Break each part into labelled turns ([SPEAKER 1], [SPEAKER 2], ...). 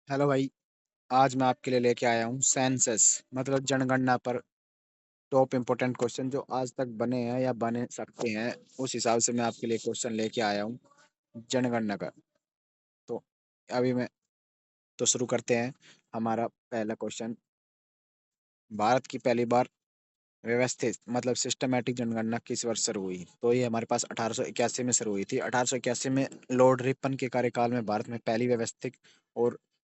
[SPEAKER 1] Hello भाई। आज मैं आपके लिए लेके आया हूँ सेंसस मतलब जनगणना पर टॉप इम्पोर्टेंट क्वेश्चन जो आज तक बने हैं या बने सकते हैं। उस हिसाब से मैं आपके लिए क्वेश्चन लेके आया हूँ जनगणना का। तो अभी मैं तो शुरू करते हैं। हमारा पहला क्वेश्चन, भारत की पहली बार व्यवस्थित मतलब सिस्टमैटिक जनगणना किस वर्ष शुरू हुई? तो ये हमारे पास 1881 में शुरू हुई थी। 1881 में लॉर्ड रिपन के कार्यकाल में भारत में पहली व्यवस्थित और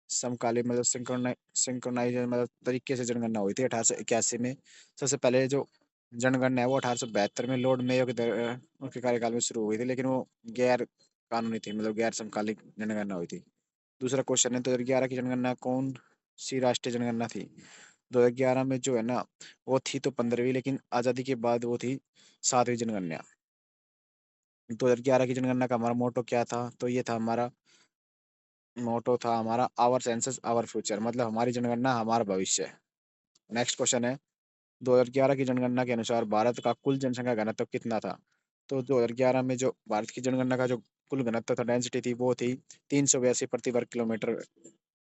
[SPEAKER 1] समकालीन मतलब सिंक्रोनाइज मतलब तरीके से जनगणना हुई थी 1881 में। सबसे पहले जो जनगणना है वो 1872 में लॉर्ड मेयो उनके कार्यकाल में शुरू हुई थी, लेकिन वो गैर कानूनी थी मतलब गैर समकालीन जनगणना हुई थी। दूसरा क्वेश्चन है, 2011 की जनगणना कौन सी राष्ट्रीय जनगणना थी? 2011 में जो है ना, वो थी तो 15वीं, लेकिन आज़ादी के बाद वो थी 7वीं जनगणना। 2011 की जनगणना का हमारा मोटो क्या था? तो ये था हमारा मोटो था हमारा आवर सेंसस आवर फ्यूचर मतलब हमारी जनगणना हमारा भविष्य। नेक्स्ट क्वेश्चन है, 2011 की जनगणना के अनुसार भारत का कुल जनसंख्या घनत्व कितना था? तो 2011 में जो भारत की जनगणना का जो कुल घनत्व था, डेंसिटी थी, वो थी 382 प्रति वर्ग किलोमीटर।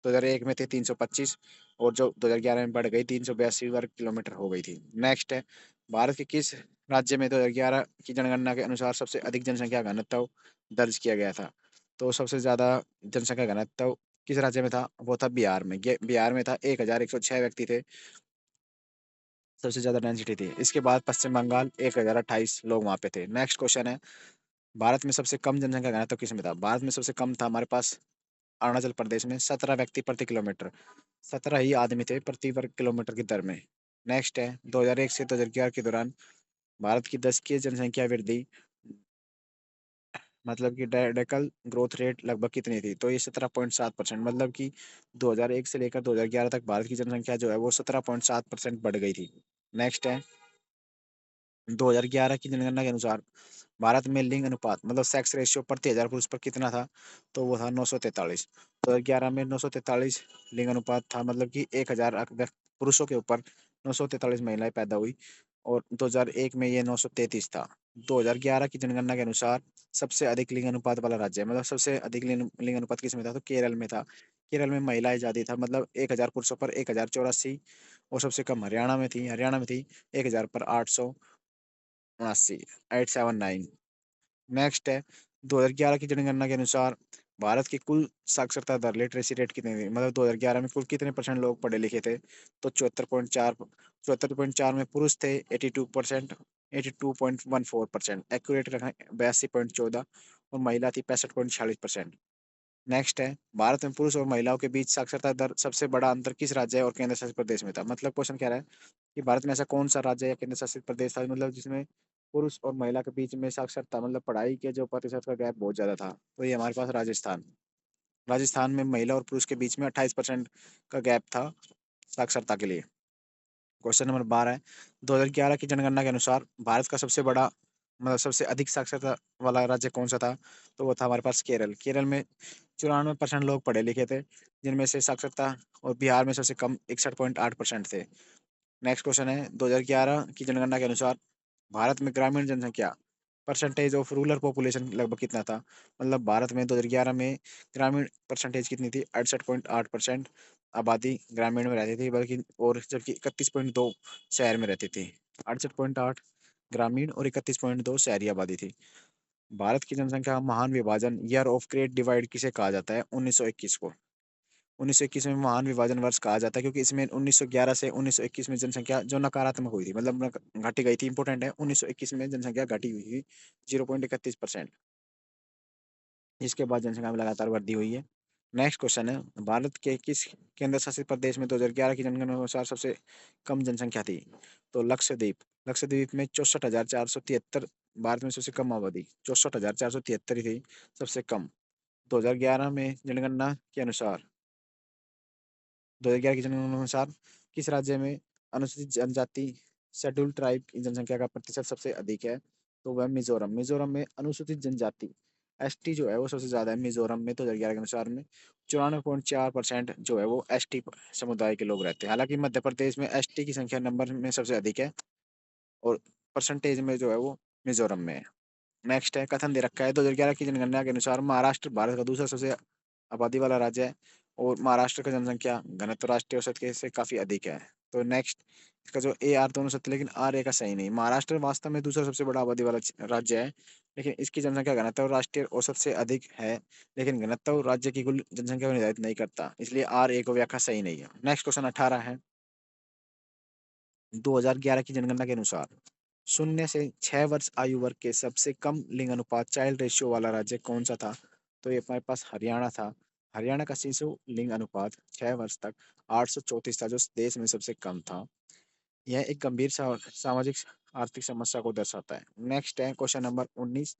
[SPEAKER 1] 2001 में थे 325 और जो 2011 में बढ़ गई 382 वर्ग किलोमीटर हो गई थी। नेक्स्ट है, भारत के किस राज्य में 2011 की जनगणना के अनुसार सबसे अधिक जनसंख्या घनत्व दर्ज किया गया था? तो सबसे ज्यादा जनसंख्या घनत्व किस राज्य में था? वो था बिहार में। बिहार में था, 1106 व्यक्ति थे, सबसे ज्यादा डेंसिटी थी। इसके बाद पश्चिम बंगाल, 1028 लोग वहां पे थे। नेक्स्ट क्वेश्चन है, भारत में सबसे कम जनसंख्या घनत्व किस में था? भारत में सबसे कम था हमारे पास अरुणाचल प्रदेश में, 17 व्यक्ति प्रति किलोमीटर। 17 ही आदमी थे प्रति वर्ग किलोमीटर की दर में। नेक्स्ट है, 2001 से 2011 के दौरान भारत की 10 की जनसंख्या वृद्धि मतलब कि डेकल ग्रोथ रेट लगभग कितनी थी? तो ये 17.7%, मतलब कि 2001 से लेकर 2011 तक भारत की जनसंख्या जो है वो 17.7% बढ़ गई थी। नेक्स्ट है, 2011 की जनगणना के अनुसार भारत में लिंग अनुपात मतलब सेक्स रेशियो प्रति हजार पुरुष पर कितना था? तो वो था 943। 2011 में 943 लिंग अनुपात था, मतलब कि 1000 पुरुषों के ऊपर 943 महिलाएं पैदा हुई। और 2001 में ये 933 था। 2011 की जनगणना के अनुसार सबसे अधिक लिंग अनुपात वाला राज्य मतलब सबसे अधिक लिंग अनुपात किस में था? तो केरल में था। केरल में महिलाएं ज्यादा था, मतलब 1000 पुरुषों पर 1084। और सबसे कम हरियाणा में थी 1000 पर 879, 879। नेक्स्ट है, 2011 की जनगणना के अनुसार भारत की कुल साक्षरता दर लिटरेसी रेट कितनी थी? मतलब 2011 में कुल कितने परसेंट लोग पढ़े लिखे थे? तो 74.4 में पुरुष थे 82%, 82.14%, एक्यूरेट रखना 82.14, और महिला थी 65.46%। नेक्स्ट है, भारत में पुरुष और महिलाओं के बीच साक्षरता दर सबसे बड़ा अंतर किस राज्य और केंद्र शासित प्रदेश में था? मतलब क्वेश्चन कह रहा है कि भारत में ऐसा कौन सा राज्य या केंद्र शासित प्रदेश था मतलब जिसमें पुरुष और महिला के बीच में साक्षरता मतलब पढ़ाई के जो प्रतिशत का गैप बहुत ज्यादा था? तो ये हमारे पास राजस्थान। राजस्थान में महिला और पुरुष के बीच में 28% का गैप था साक्षरता के लिए। क्वेश्चन नंबर 12 है, 2011 की जनगणना के अनुसार भारत का सबसे बड़ा मतलब सबसे अधिक साक्षरता वाला राज्य कौन सा था? तो वो था हमारे पास केरल। केरल में 94% लोग पढ़े लिखे थे, जिनमें से साक्षरता और बिहार में सबसे कम 61.8% थे। नेक्स्ट क्वेश्चन है, 2011 की जनगणना के अनुसार भारत में ग्रामीण जनसंख्या परसेंटेज ऑफ रूरल पॉपुलेशन लगभग कितना था? मतलब भारत में 2011 में ग्रामीण परसेंटेज कितनी थी? 68.8% आबादी ग्रामीण में रहती थी, बल्कि और जबकि 31.2 शहर में रहती थी। 68.8 ग्रामीण और 31.2 शहरी आबादी थी। भारत की जनसंख्या महान विभाजन ईयर ऑफ ग्रेट डिवाइड किसे कहा जाता है? 1921 को। 1921 में महान विभाजन वर्ष कहा जाता है, क्योंकि इसमें 1911 से 1921 में जनसंख्या जो नकारात्मक हुई थी मतलब घटी गई थी। इंपॉर्टेंट है, 1921 में जनसंख्या घटी हुई थी 0.31%। इसके बाद जनसंख्या में लगातार वृद्धि हुई है। नेक्स्ट क्वेश्चन है, भारत के किस केंद्र शासित प्रदेश में 2011 की जनगणना के अनुसार सबसे कम जनसंख्या थी? तो लक्षद्वीप। लक्षद्वीप में 64,473। भारत में सबसे कम आबादी 64,473 ही थी, सबसे कम। 2011 में जनगणना के अनुसार 2011 की जनगणना के अनुसार किस राज्य में अनुसूचित जनजाति शेड्यूल ट्राइब की जनसंख्या का प्रतिशत सबसे अधिक है? तो वह मिजोरम। मिजोरम में अनुसूचित जनजाति एसटी जो है वो सबसे ज्यादा है मिजोरम में। 2011 के अनुसार में 94.4% जो है वो एसटी समुदाय के लोग रहते हैं। हालांकि मध्य प्रदेश में एसटी की संख्या नंबर में सबसे अधिक है और परसेंटेज में जो है वो मिजोरम में है। नेक्स्ट है, कथन दे रखा है 2011 की जनगणना के अनुसार महाराष्ट्र भारत का दूसरा सबसे आबादी वाला राज्य है। और महाराष्ट्र का जनसंख्या घनत्व राष्ट्रीय औसत के से काफी अधिक है। तो नेक्स्ट, इसका जो ए आर दोनों सत्य, लेकिन आर ए का सही नहीं। महाराष्ट्र वास्तव में दूसरा सबसे बड़ा आबादी वाला राज्य है, लेकिन इसकी जनसंख्या घनत्व राष्ट्रीय औसत से अधिक है, लेकिन घनत्व राज्य की कुल जनसंख्या को निर्धारित नहीं करता, इसलिए आर ए को व्याख्या सही नहीं है। नेक्स्ट क्वेश्चन 18 है। 2011 की जनगणना के अनुसार 0 से 6 वर्ष आयु वर्ग के सबसे कम लिंग अनुपात चाइल्ड रेशियो वाला राज्य कौन सा था? तो ये हमारे पास हरियाणा था। हरियाणा का शिशु लिंग अनुपात 6 वर्ष तक 834 था, जो देश में सबसे कम था। यह एक गंभीर सामाजिक आर्थिक समस्या को दर्शाता है। नेक्स्ट है क्वेश्चन नंबर 19।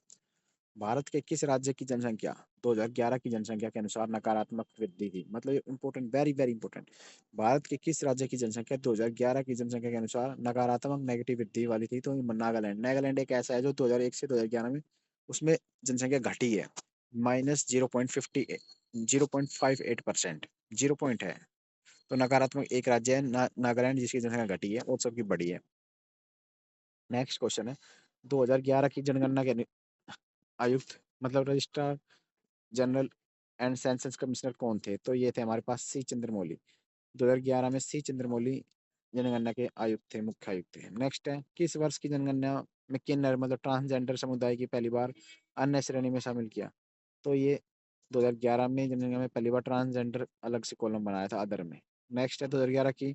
[SPEAKER 1] भारत के किस राज्य की जनसंख्या 2011 की जनसंख्या के अनुसार नकारात्मक वृद्धि थी? मतलब ये important, very very important. Bharat के किस राज्य की जनसंख्या 2011 की जनसंख्या के अनुसार नकारात्मक नेगेटिव वृद्धि वाली थी? तो नागालैंड। नागालैंड एक ऐसा है जो 2001 से 2011 में उसमें जनसंख्या घटी है, -0.58%। 0 पॉइंट है, तो नकारात्मक एक राज्य है नागालैंड, जिसकी जनसंख्या घटी है और सबकी बढ़ी है। नेक्स्ट क्वेश्चन है, 2011 की जनगणना के आयुक्त मतलब registrar general and census commissioner कौन थे? तो ये थे हमारे पास सी चंद्रमौली। 2011 में सी चंद्रमौली जनगणना के आयुक्त थे, मुख्य आयुक्त थे। नेक्स्ट है, किस वर्ष की जनगणना में किन्नर मतलब ट्रांसजेंडर समुदाय की पहली बार अन्य श्रेणी में शामिल किया? तो ये 2011 में जनगणना में पहली बार ट्रांसजेंडर अलग से कॉलम बनाया था अदर में। नेक्स्ट है, 2011 की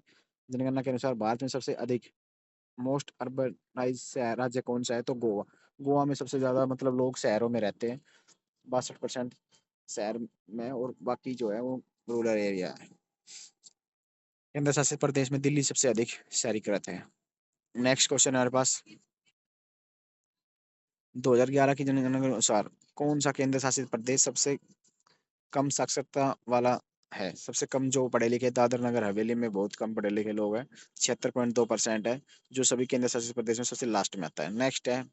[SPEAKER 1] जनगणना के अनुसार भारत में सबसे अधिक मोस्ट अर्बनाइज राज्य कौन सा है? तो गोवा। गोवा में सबसे ज्यादा मतलब लोग शहरों में रहते हैं, 62% शहर में, और बाकी जो है वो रूरल एरिया है। केंद्र शासित प्रदेश में दिल्ली सबसे अधिक शहरीकृत है। नेक्स्ट क्वेश्चन है हमारे पास, 2011 की जनगणना के अनुसार कौन सा केंद्र शासित प्रदेश सबसे कम साक्षरता वाला है? सबसे कम जो पढ़े लिखे, दादर नगर हवेली में बहुत कम पढ़े लिखे लोग हैं, 76.2% है, जो सभी केंद्र शासित प्रदेश में सबसे लास्ट में आता है। नेक्स्ट है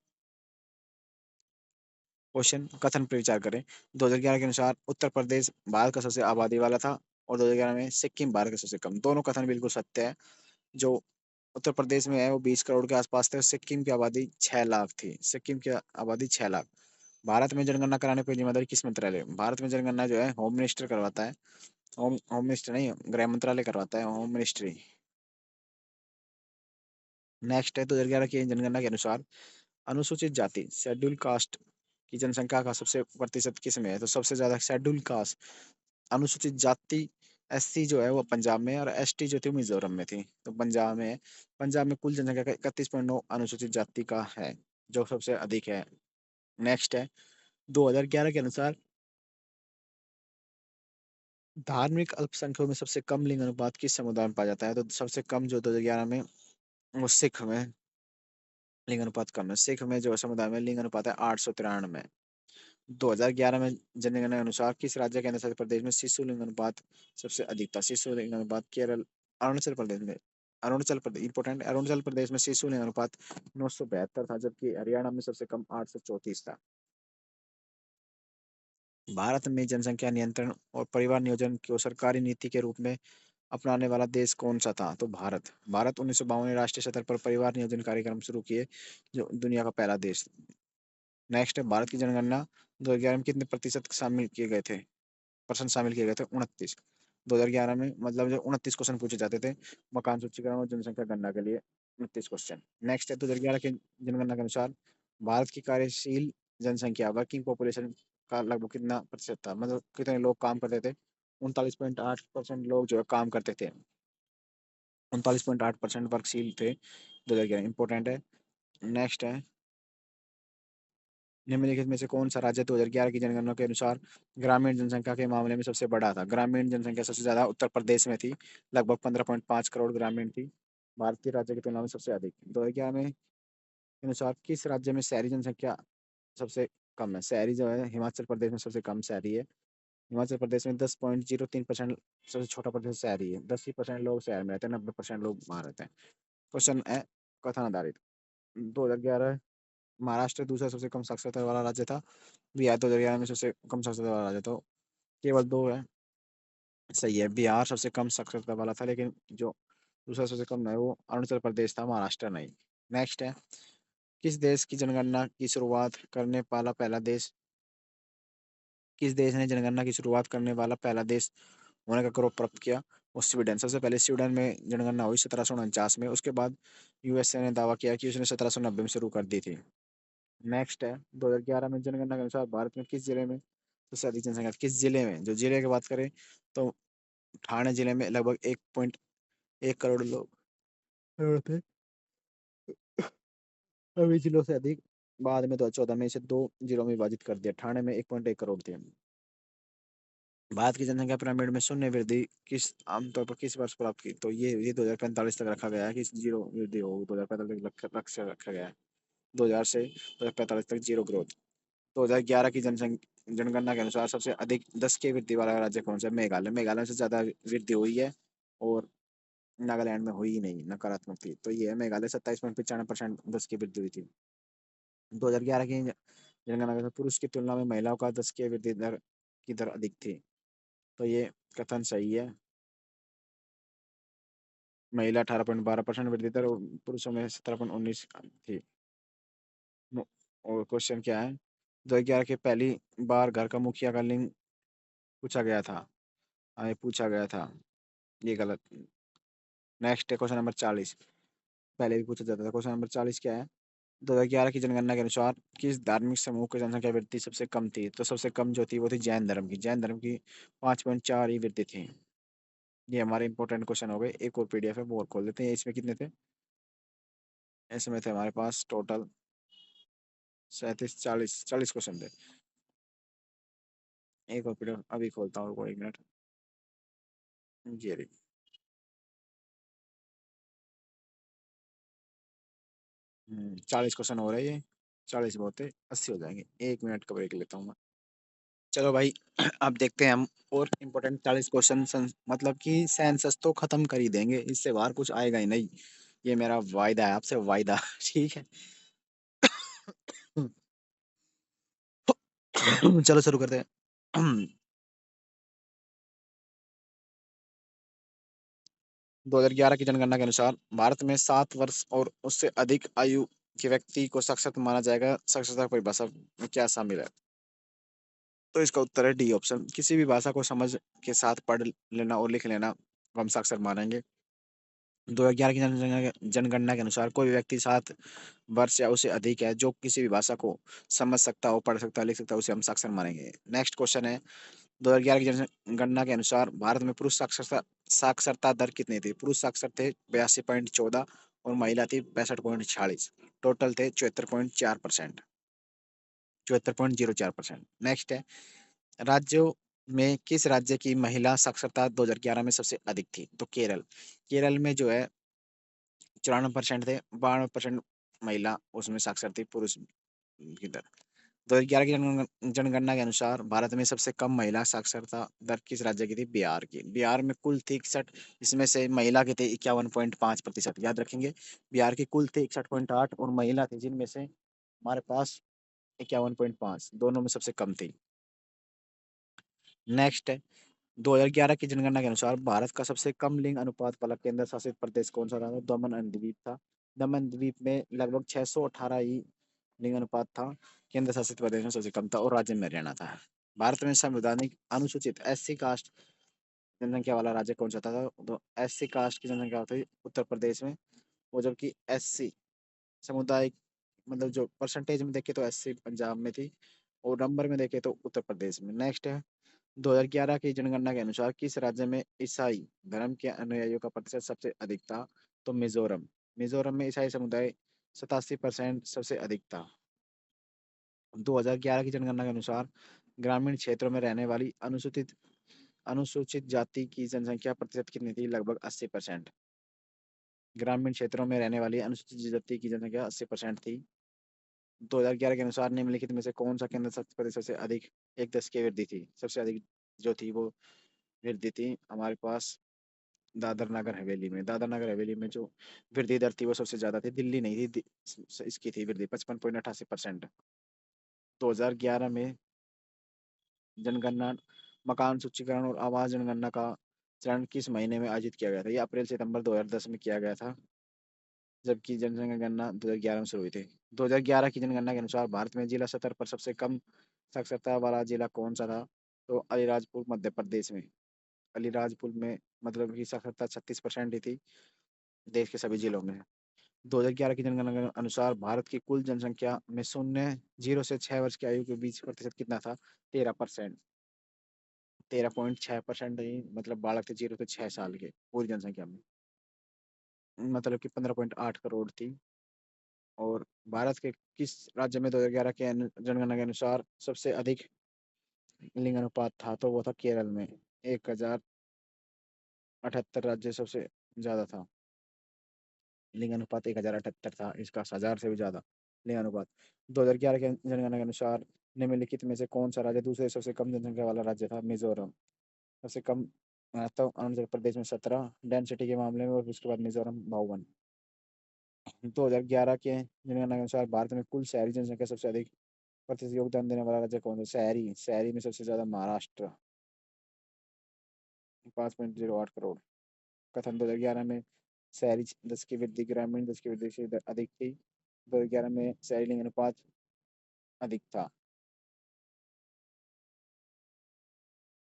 [SPEAKER 1] क्वेश्चन, कथन पर विचार करें। 2011 के अनुसार उत्तर प्रदेश भारत का सबसे आबादी वाला था, और 2011 में सिक्किम भारत का सबसे कम। दोनों कथन बिल्कुल सत्य है। जो उत्तर प्रदेश में है वो 20 करोड़ के आसपास थे, सिक्किम की आबादी 6 लाख थी। सिक्किम की आबादी 6 लाख। भारत में जनगणना कराने की जिम्मेदारी किस मंत्रालय? भारत में जनगणना जो है होम मिनिस्टर करवाता है। होम मिनिस्टर नहीं, गृह मंत्रालय करवाता है, होम मिनिस्ट्री। नेक्स्ट है, 2011 की जनगणना के अनुसार अनुसूचित जाति शेड्यूल कास्ट की जनसंख्या का सबसे प्रतिशत किस में है? तो सबसे ज्यादा शेड्यूल कास्ट अनुसूचित जाति एससी जो है वो पंजाब में है, और एसटी जो थी मिजोरम में थी, तो पंजाब में है। पंजाब में कुल जनसंख्या का 31.9 अनुसूचित जाति का है, जो सबसे अधिक है। नेक्स्ट है, 2011 के अनुसार धार्मिक अल्पसंख्यकों में सबसे कम लिंग अनुपात किस समुदाय में पाया जाता है? तो सबसे कम जो 2011 में वो सिख में लिंग अनुपात कम है। सिख में जो समुदाय में लिंग अनुपात है 893। 2011 में जनगणना के अनुसार किस राज्य के केंद्र शासित प्रदेश में शिशु लिंग अनुपात सबसे अधिक था? शिशु लिंग अनुपात केरल, अरुणाचल प्रदेश में। अरुणाचल प्रदेश इंपोर्टेंट, अरुणाचल प्रदेश में शिशु लिंग अनुपात 972 था, जबकि हरियाणा में सबसे कम 834 था। भारत में जनसंख्या नियंत्रण और परिवार नियोजन को सरकारी नीति के रूप में अपनाने वाला देश कौन सा था? तो भारत। भारत 1952 में राष्ट्रीय स्तर पर परिवार नियोजन कार्यक्रम शुरू किए, जो दुनिया का पहला देश। नेक्स्ट है, भारत की जनगणना 2011 में कितने प्रतिशत शामिल किए गए थे? पर्सन शामिल किए गए थे? 29। 2011 में मतलब जो 29 क्वेश्चन पूछे जाते थे मकान सूचीकरण और जनसंख्या गणना के लिए, 29 क्वेश्चन। नेक्स्ट है, 2011 के जनगणना के अनुसार भारत की कार्यशील जनसंख्या वर्किंग पॉपुलेशन का लगभग कितना प्रतिशत था? मतलब कितने लोग काम करते थे? 39.8% लोग जो है काम करते थे। 39.8% वर्कशील थे 2011। इंपॉर्टेंट है। नेक्स्ट है, निम्नलिखित में से कौन सा राज्य 2011 की जनगणना के अनुसार ग्रामीण जनसंख्या के मामले में सबसे बड़ा था? ग्रामीण जनसंख्या सबसे ज्यादा उत्तर प्रदेश में थी, लगभग 15.5 करोड़ ग्रामीण थी, भारतीय राज्य की तुलना में सबसे अधिक। 2011 में के अनुसार किस राज्य में शहरी जनसंख्या सबसे कम है? शहरी जो है हिमाचल प्रदेश में सबसे कम शहरी है। हिमाचल प्रदेश में 10.03% सबसे छोटा प्रदेश शहरी है। 10% लोग शहर में रहते हैं, 90% लोग वहां रहते हैं। क्वेश्चन है कथन आधारित। 2011 महाराष्ट्र दूसरा सबसे कम साक्षरता वाला राज्य था। बिहार 2011 में सबसे कम साक्षरता वाला राज्य था। केवल दो है सही है, बिहार सबसे कम साक्षरता वाला था, लेकिन जो दूसरा सबसे कम है वो अरुणाचल प्रदेश था, महाराष्ट्र नहीं। नेक्स्ट है, किस देश की जनगणना की शुरुआत करने वाला पहला देश किस देश ने जनगणना की शुरुआत करने वाला पहला देश होने का गौरव प्राप्त किया। और स्वीडन, सबसे पहले स्वीडन में जनगणना हुई 1749 में। उसके बाद यूएसए ने दावा किया कि उसने 1790 में शुरू कर दी थी। नेक्स्ट है 2011 में जनगणना के अनुसार भारत में किस जिले में सबसे अधिक जनसंख्या, किस जिले में, जो जिले की बात करें तो ठाणे जिले में लगभग 1.1 करोड़ लोग थे। अभी जिलों से अधिक बाद में 2014 में इसे दो जिलों में विभाजित कर दिया। ठाणे में 1.1 करोड़ थे। भारत की जनसंख्या पिरामिड में शून्य वृद्धि किस आमतौर पर किस वर्ष प्राप्त की, तो ये 2045 तक रखा गया है कि जीरो वृद्धि हो, 2045 तक रखा गया है। 2000 से 2045 तक जीरो ग्रोथ। 2011 की जनगणना के अनुसार सबसे अधिक 10 की वृद्धि वाला राज्य कौन सा है? मेघालय। मेघालय में से ज्यादा वृद्धि हुई है और नागालैंड में हुई ही नहीं, नकारात्मक थी। तो ये है मेघालय, 27.95% 10 की वृद्धि हुई थी। 2011 की जनगणना के अनुसार पुरुष की तुलना में महिलाओं का 10 की वृद्धि दर की दर अधिक थी। तो ये कथन सही है। महिला 18.12% वृद्धि दर और पुरुषों में 17.19 थी। और क्वेश्चन क्या है? 2011 के पहली बार घर का मुखिया का लिंग पूछा गया था। ये पूछा गया था, ये गलत। नेक्स्ट है क्वेश्चन नंबर 40। पहले भी पूछा जाता था। क्वेश्चन नंबर 40 क्या है? 2011 की जनगणना के अनुसार किस धार्मिक समूह की जनसंख्या वृद्धि सबसे कम थी? तो सबसे कम जो थी वो थी जैन धर्म की। जैन धर्म की 5.4 ही वृद्धि थी। ये हमारे इंपॉर्टेंट क्वेश्चन हो गए। एक और पीडीएफ है, वो और खोल लेते हैं। इसमें कितने थे? इसमें थे हमारे पास टोटल 37 40 क्वेश्चन थे। एक और पीडीएफ अभी खोलता हूँ, रुको 1 मिनट। ये रही। 40 क्वेश्चन हो रहे हैं ये। 40 बहुत है, 80 हो जाएंगे। 1 मिनट का ब्रेक लेता हूँ मैं। चलो भाई, अब देखते हैं हम और इम्पोर्टेंट 40 क्वेश्चन। मतलब कि सेंसस तो खत्म कर ही देंगे, इससे बाहर कुछ आएगा ही नहीं। ये मेरा वायदा है आपसे, वायदा। ठीक है। चलो शुरू करते हैं। 2011 की जनगणना के अनुसार भारत में 7 वर्ष और उससे अधिक आयु के व्यक्ति को साक्षर माना जाएगा। साक्षरता परिभाषा में क्या शामिल है? तो इसका उत्तर है डी ऑप्शन। किसी भी भाषा को समझ के साथ पढ़ लेना और लिख लेना को हम साक्षर मानेंगे। 2011 की जनगणना के अनुसार कोई व्यक्ति 7 वर्ष या उससे अधिक है जो किसी भी भाषा को समझ सकता हो, पढ़ सकता हो, लिख सकता हो, उसे हम साक्षर मानेंगे। नेक्स्ट क्वेश्चन है 2011 की जनगणना के अनुसार भारत में पुरुष साक्षरता साक्षरता दर कितनी थी? पुरुष साक्षर थे 82.14 और महिला थी 65.46। टोटल थे 74.4%। 74.04%। नेक्स्ट है राज्यों में किस राज्य की महिला साक्षरता 2011 में सबसे अधिक थी? तो केरल। केरल में जो है 94% थे, 92% महिला उसमें साक्षर थी, पुरुष की दर। 2011 की जनगणना के अनुसार भारत में सबसे कम महिला साक्षरता दर किस राज्य की थी? बिहार की। बिहार में कुल थी 61, इसमें से महिला के थे 51.5%। याद रखेंगे, बिहार की कुल थे 61.8 और महिला थी जिनमें से हमारे पास 51.5, दोनों में सबसे कम थी। नेक्स्ट है 2011 की जनगणना के अनुसार भारत का सबसे कम लिंग अनुपात वाला केंद्र शासित प्रदेश कौन सा था? तो दमन एंड द्वीप था। दमन द्वीप में लगभग 618 ही लिंग अनुपात था। केंद्र शासित प्रदेश में सबसे कम था और राज्य में हरियाणा था। भारत में संवैधानिक अनुसूचित एससी कास्ट जनसंख्या वाला राज्य कौन सा था? तो एससी कास्ट की जनसंख्या होती उत्तर प्रदेश में। वो जबकि एससी समुदाय, मतलब जो परसेंटेज में देखे तो एससी पंजाब में थी और नंबर में देखे तो उत्तर प्रदेश में। नेक्स्ट है 2011 की जनगणना के अनुसार किस राज्य में ईसाई धर्म के अनुयायियों का प्रतिशत सबसे अधिक था? तो मिजोरम। मिजोरम में ईसाई समुदाय 87% सबसे अधिक था। 2011 की जनगणना के अनुसार ग्रामीण क्षेत्रों में रहने वाली अनुसूचित अनुसूचित जाति की जनसंख्या प्रतिशत कितनी थी? लगभग 80%। ग्रामीण क्षेत्रों में रहने वाली अनुसूचित जाति की जनसंख्या 80% थी। 2011 के अनुसार निम्नलिखित में से कौन सा केंद्र शासित प्रदेश सबसे अधिक 1/10 की वृद्धि थी? सबसे अधिक जो थी वो वृद्धि थी हमारे पास दादर नगर हवेली में। दादर नगर हवेली में जो वृद्धि दर थी वो सबसे ज्यादा थी, दिल्ली नहीं थी। इसकी थी वृद्धि 55.88%। 2011 में जनगणना मकान सूचीकरण और आवास जनगणना का चरण किस महीने में आयोजित किया गया था? ये अप्रैल सितंबर 2010 में किया गया था, जबकि जनसंख्या गणना 2011 में शुरू हुई थी। 2011 की जनगणना के अनुसार भारत में जिला स्तर पर सबसे कम साक्षरता वाला जिला कौन सा था? तो अलीराजपुर मध्य प्रदेश में। अलीराजपुर में मतलब की साक्षरता 36% ही थी देश के सभी जिलों में। 2011 की जनगणना के अनुसार भारत की कुल जनसंख्या में शून्य 0 से 6 वर्ष की आयु के बीच प्रतिशत कितना था? 13%। 13.6% ही मतलब बालक थे 0 से 6 साल के पूरी जनसंख्या में। मतलब कि 15.8 करोड़ थी। और भारत के किस राज्य में 2011 के जनगणना के अनुसार सबसे अधिक लिंग अनुपात था? तो वो था केरल में। 1078 राज्य सबसे ज्यादा था। लिंग अनुपात 1078 था, इसका 1000 से भी ज्यादा लिंग अनुपात। 2011 के जनगणना के अनुसार निम्नलिखित में से कौन सा राज्य दूसरे सबसे कम जनसंख्या वाला राज्य था? मिजोरम। सबसे कम घनत्व आंध्र प्रदेश में 17 डेंसिटी के मामले में, और उसके बाद मिजोरम 52। 2011 के जनगणना के अनुसार भारत में कुल शहरी जनसंख्या सबसे अधिक प्रतिशत योगदान देने वाला राज्य कौन सा? शहरी शहरी में सबसे ज्यादा महाराष्ट्र, 5.08 करोड़। कथन 2011 में शहरी 10 की वृद्धि ग्रामीण 10 की वृद्धि से अधिक थी। 2011 में शहरी लिंग अनुपात अधिक था।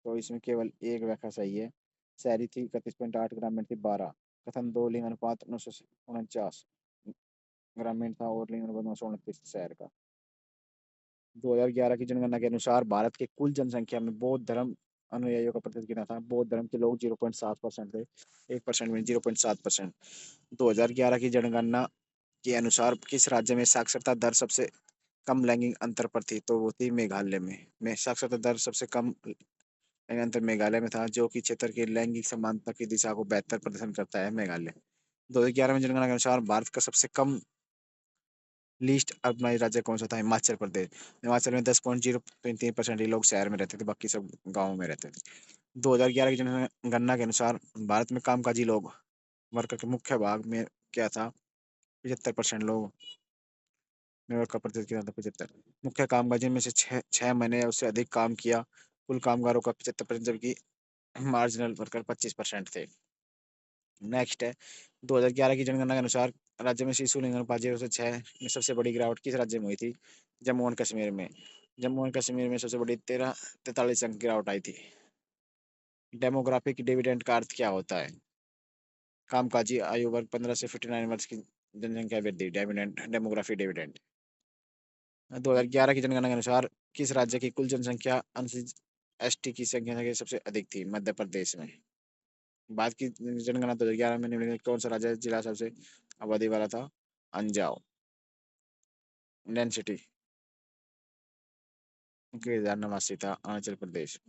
[SPEAKER 1] तो इसमें केवल एक व्याख्या सही है। शहरी थी 31.8, ग्रामीण थी 12। कथन दो, लिंग अनुपात 949 ग्रामीण था और लिंग अनुपात 929 शहर का। 2011 की जनगणना के अनुसार भारत के कुल जनसंख्या में बौद्ध धर्म अनुयायियों का प्रतिशत कितना था? बौद्ध धर्म के लोग 0.7% थे। 1% में 0.7%। 2011 की जनगणना के अनुसार किस राज्य में साक्षरता दर सबसे कम लैंगिक अंतर पर थी? तो वो थी मेघालय में साक्षरता दर सबसे कम लैंगिक अंतर मेघालय में था, जो कि क्षेत्र की लैंगिक समानता की दिशा को बेहतर प्रदर्शन करता है। मेघालय। 2011 में जनगणना के अनुसार भारत का सबसे कम लीस्ट अर्बनाइज राज्य कौन सा था? हिमाचल प्रदेश। हिमाचल में 10.03% ही लोग शहर में रहते थे, बाकी सब गाँव में रहते थे। 2011 की जनगणना के अनुसार भारत में कामकाजी लोग वर्ग के मुख्य भाग में क्या था? 75% लोग में का प्रतिशत कितना था? 75। मुख्य कामकाजी में से छह महीने या उससे अधिक काम किया कुल कामगारों का 75%, जबकि मार्जिनल वर्कर 25% थे। नेक्स्ट है 2011 की जनगणना के अनुसार राज्य में शिशु लिंग अनुपात 0 से 6 में सबसे बड़ी गिरावट किस राज्य में हुई थी? जम्मू एंड कश्मीर में। जम्मू एंड कश्मीर में सबसे बड़ी 43 अंक गिरावट आई थी। डेमोग्राफिक डिविडेंड का अर्थ क्या होता है? कामकाजी आयु वर्ग 15 से 59 वर्ष की जनसंख्या वृद्धि, डिविडेंड डेमोग्राफिक डिविडेंड। 2011 की जनगणना के अनुसार किस राज्य की कुल जनसंख्या अनुसूचित एसटी की संख्या से सबसे अधिक थी? मध्य प्रदेश में। बाद की जनगणना 2011 में निम्नलिखित कौन सा राज्य जिला सबसे आबादी वाला था? अंजाव। डेंसिटी 1089 था, अरुणाचल प्रदेश।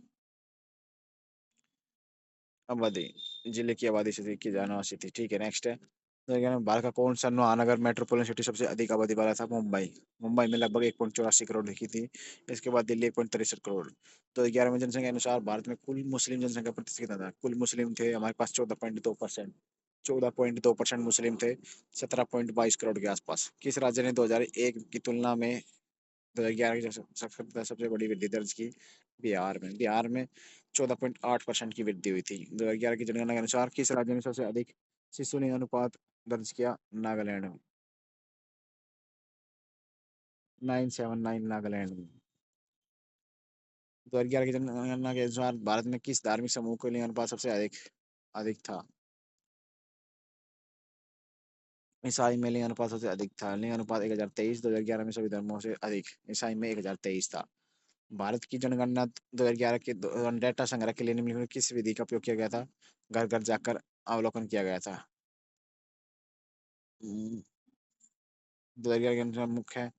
[SPEAKER 1] आबादी जिले की आबादी से 1089 थी। ठीक है, नेक्स्ट है 2011 में भारत का कौन सा महानगर मेट्रोपॉलिटन सिटी सबसे अधिक आबादी वाला था? मुंबई। मुंबई में लगभग 1.84 करोड़ की थी। इसके बाद दिल्ली 1.63 करोड़। 2011 में जनसंख्या के अनुसार भारत में कुल मुस्लिम जनसंख्या प्रतिशत कितना था? कुल मुस्लिम थे हमारे पास 14.2%। 14.2% मुस्लिम थे, 17.22 करोड़ के आसपास। किस राज्य ने 2001 की तुलना में 2011 की साक्षरता सबसे बड़ी वृद्धि दर्ज की? बिहार में। बिहार में 14.8% की वृद्धि हुई थी। 2011 की जनगणना के अनुसार किस राज्य ने सबसे अधिक शिशु लिंग अनुपात दर्ज किया? नागालैंड में। 979 नागालैंड में। 2011 की जनगणना के अनुसार भारत में किस धार्मिक समूह का लिंग अनुपात सबसे अधिक अधिक था? ईसाई में लिंग अनुपात सबसे अधिक था। लिंग अनुपात 1023। 2011 में सभी धर्मों से अधिक ईसाई में 1023 था। भारत की जनगणना 2011 के दौरान डेटा संग्रह के लिए निम्नलिखित किस विधि का उपयोग किया गया था? घर घर जाकर अवलोकन किया गया था। 2011 के अनुसार मुख्य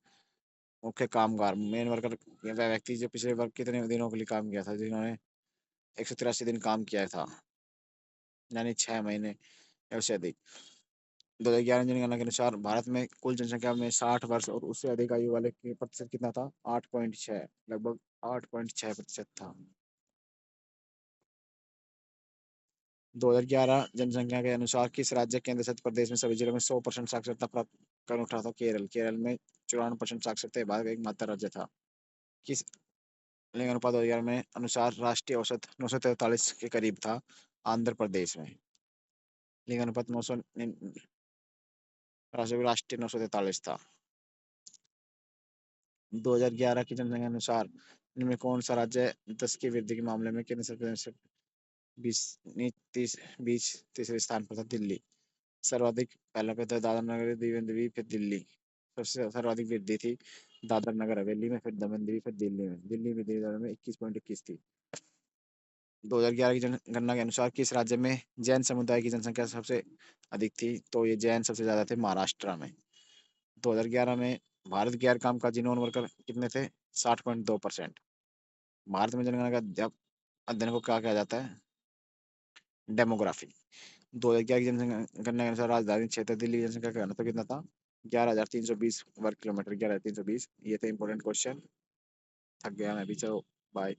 [SPEAKER 1] मुख्य कामगार मेन वर्कर व्यक्ति जो पिछले वर्ग कितने दिनों के लिए काम किया था? जिन्होंने 183 दिन काम किया था, यानी 6 महीने या उससे अधिक। 2011 जनगणना के अनुसार भारत में कुल जनसंख्या में 60 वर्ष और उससे अधिक आयु वाले की प्रतिशत कितना था? 8.6, लगभग 8.6% था। 2011 जनसंख्या के अनुसार किस राज्य केंद्र शासित प्रदेश में सभी जिलों में 100% साक्षरता प्राप्त कर उठा था? केरल। केरल में 94% साक्षरता भारत का एकमात्र राज्य था। किस लिंग अनुपात 2011 में अनुसार राष्ट्रीय औसत 943 के करीब था? आंध्र प्रदेश में। लिंग अनुपात 900 राष्ट्रीय 943 था। 2011 की जनसंख्या के अनुसार इनमें कौन सा राज्य 10 की वृद्धि के मामले में केंद्र सरकार बीस नहीं तीस 20 तीसरे स्थान पर था दिल्ली। सर्वाधिक पहला पे था दादर नगर दीवें द्वीप फिर दिल्ली। सबसे सर्वाधिक वृद्धि थी दादर नगर हवेली में, फिर दमन द्वीप, फिर दिल्ली में। दिल्ली में 2000 में 21.21 थी। 2011 की जनगणना के अनुसार किस राज्य में जैन समुदाय की जनसंख्या सबसे अधिक थी? तो ये जैन सबसे ज्यादा थे महाराष्ट्र में। 2011 में भारत गैर काम काजी नॉन वर्कर कितने थे? 60.2%। भारत में जनगणना का अध्ययन को क्या कहा जाता है? डेमोग्राफी। 2011 की जनगणना के अनुसार राजधानी क्षेत्र दिल्ली की जनसंख्या का घनत्व कितना था? 11,320 वर्ग किलोमीटर। 11,320। ये थे इंपॉर्टेंट क्वेश्चन। थक गया मैं भी, चलो बाय।